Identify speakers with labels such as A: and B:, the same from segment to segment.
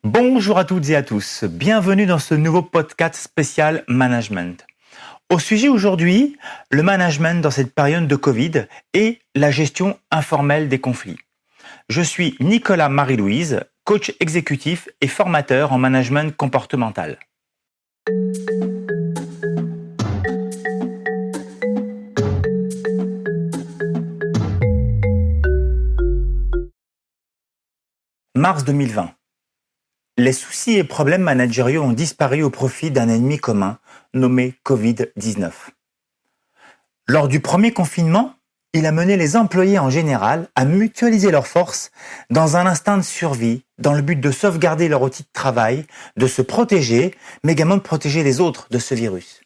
A: Bonjour à toutes et à tous, bienvenue dans ce nouveau podcast spécial Management. Au sujet aujourd'hui, le management dans cette période de Covid et la gestion informelle des conflits. Je suis Nicolas Marie-Louise, coach exécutif et formateur en management comportemental. Mars 2020. Les soucis et problèmes managériaux ont disparu au profit d'un ennemi commun nommé Covid-19. Lors du premier confinement, il a mené les employés en général à mutualiser leurs forces dans un instinct de survie, dans le but de sauvegarder leur outil de travail, de se protéger, mais également de protéger les autres de ce virus.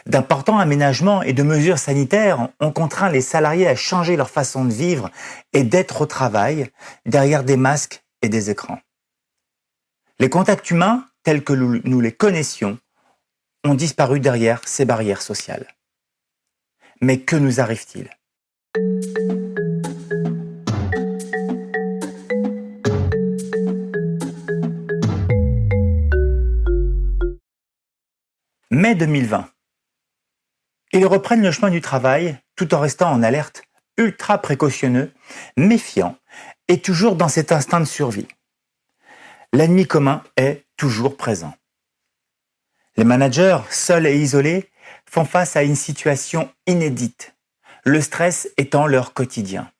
A: D'importants aménagements et de mesures sanitaires ont contraint les salariés à changer leur façon de vivre et d'être au travail derrière des masques et des écrans. Les contacts humains, tels que nous les connaissions, ont disparu derrière ces barrières sociales. Mais que nous arrive-t-il ? Mai 2020. Ils reprennent le chemin du travail tout en restant en alerte, ultra précautionneux, méfiants et toujours dans cet instinct de survie. L'ennemi commun est toujours présent. Les managers, seuls et isolés, font face à une situation inédite, le stress étant leur quotidien.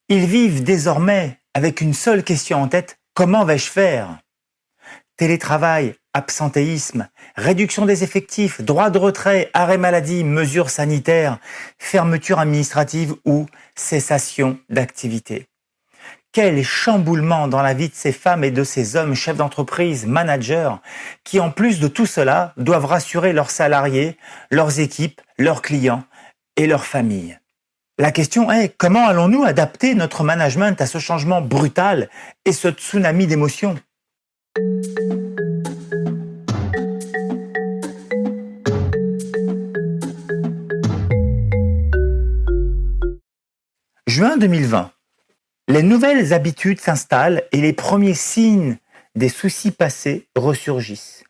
A: Ils vivent désormais avec une seule question en tête, comment vais-je faire ? Télétravail, absentéisme, réduction des effectifs, droit de retrait, arrêt maladie, mesures sanitaires, fermeture administrative ou cessation d'activité. Quel chamboulement dans la vie de ces femmes et de ces hommes chefs d'entreprise, managers, qui en plus de tout cela doivent rassurer leurs salariés, leurs équipes, leurs clients et leurs familles. La question est, comment allons-nous adapter notre management à ce changement brutal et ce tsunami d'émotions ? Juin 2020. Les nouvelles habitudes s'installent et les premiers signes des soucis passés ressurgissent.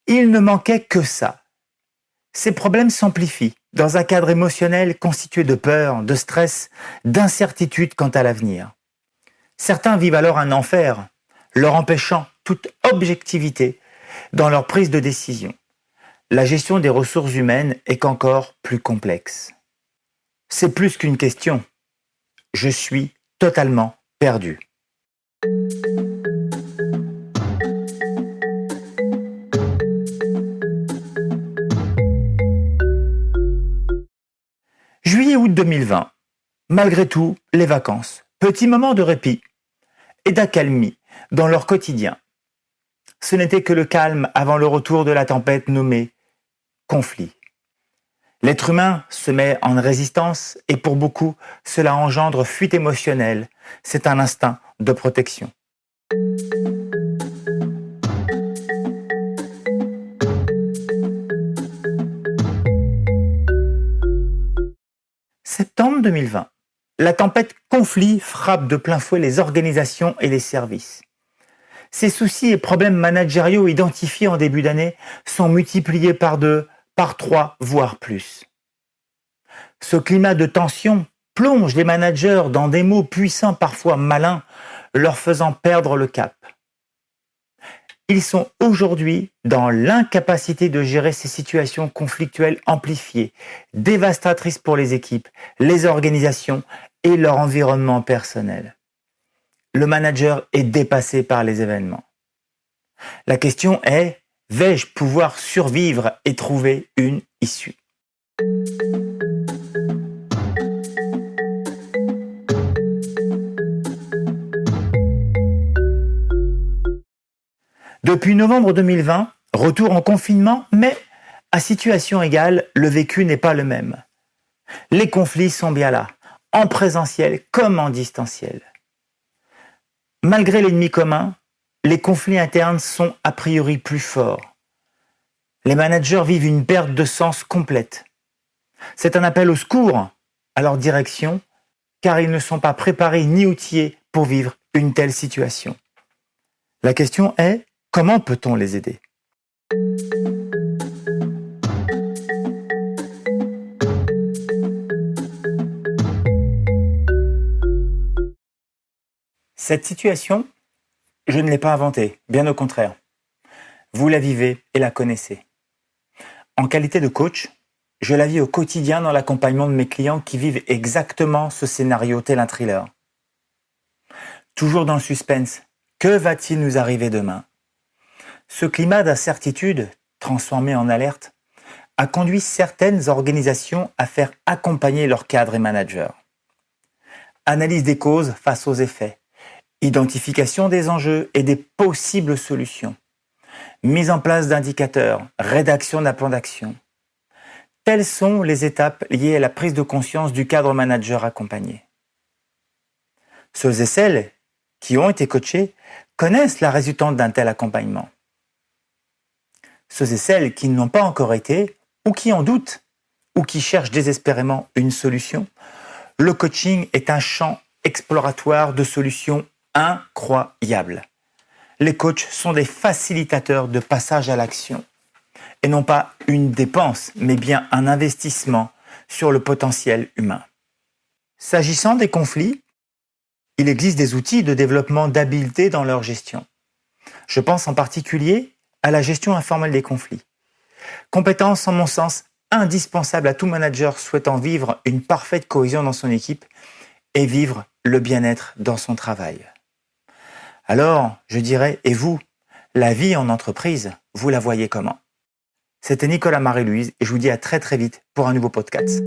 A: Il ne manquait que ça. Ces problèmes s'amplifient dans un cadre émotionnel constitué de peur, de stress, d'incertitude quant à l'avenir. Certains vivent alors un enfer, leur empêchant toute objectivité dans leur prise de décision. La gestion des ressources humaines est encore plus complexe. C'est plus qu'une question. Je suis totalement perdu. Juillet-août 2020. Malgré tout, les vacances, petit moment de répit et d'accalmie dans leur quotidien. Ce n'était que le calme avant le retour de la tempête nommée conflit. L'être humain se met en résistance et pour beaucoup, cela engendre fuite émotionnelle. C'est un instinct de protection. Septembre 2020. La tempête conflit frappe de plein fouet les organisations et les services. Ces soucis et problèmes managériaux identifiés en début d'année sont multipliés par 2, par 3, voire plus. Ce climat de tension plonge les managers dans des mots puissants, parfois malins, leur faisant perdre le cap. Ils sont aujourd'hui dans l'incapacité de gérer ces situations conflictuelles amplifiées, dévastatrices pour les équipes, les organisations et leur environnement personnel. Le manager est dépassé par les événements. La question est, vais-je pouvoir survivre et trouver une issue ? Depuis novembre 2020, retour en confinement, mais à situation égale, le vécu n'est pas le même. Les conflits sont bien là, en présentiel comme en distanciel. Malgré l'ennemi commun, les conflits internes sont a priori plus forts. Les managers vivent une perte de sens complète. C'est un appel au secours à leur direction, car ils ne sont pas préparés ni outillés pour vivre une telle situation. La question est, comment peut-on les aider ? Cette situation, je ne l'ai pas inventée, bien au contraire. Vous la vivez et la connaissez. En qualité de coach, je la vis au quotidien dans l'accompagnement de mes clients qui vivent exactement ce scénario tel un thriller. Toujours dans le suspense, que va-t-il nous arriver demain ? Ce climat d'incertitude, transformé en alerte, a conduit certaines organisations à faire accompagner leurs cadres et managers. Analyse des causes face aux effets, identification des enjeux et des possibles solutions, mise en place d'indicateurs, rédaction d'un plan d'action. Telles sont les étapes liées à la prise de conscience du cadre manager accompagné. Ceux et celles qui ont été coachés connaissent la résultante d'un tel accompagnement. Ceux et celles qui n'ont pas encore été, ou qui en doutent, ou qui cherchent désespérément une solution, le coaching est un champ exploratoire de solutions incroyables. Les coachs sont des facilitateurs de passage à l'action, et non pas une dépense, mais bien un investissement sur le potentiel humain. S'agissant des conflits, il existe des outils de développement d'habileté dans leur gestion. Je pense en particulier à la gestion informelle des conflits. Compétence, en mon sens, indispensable à tout manager souhaitant vivre une parfaite cohésion dans son équipe et vivre le bien-être dans son travail. Alors, je dirais, et vous, la vie en entreprise, vous la voyez comment ? C'était Nicolas Marie-Louise et je vous dis à très très vite pour un nouveau podcast.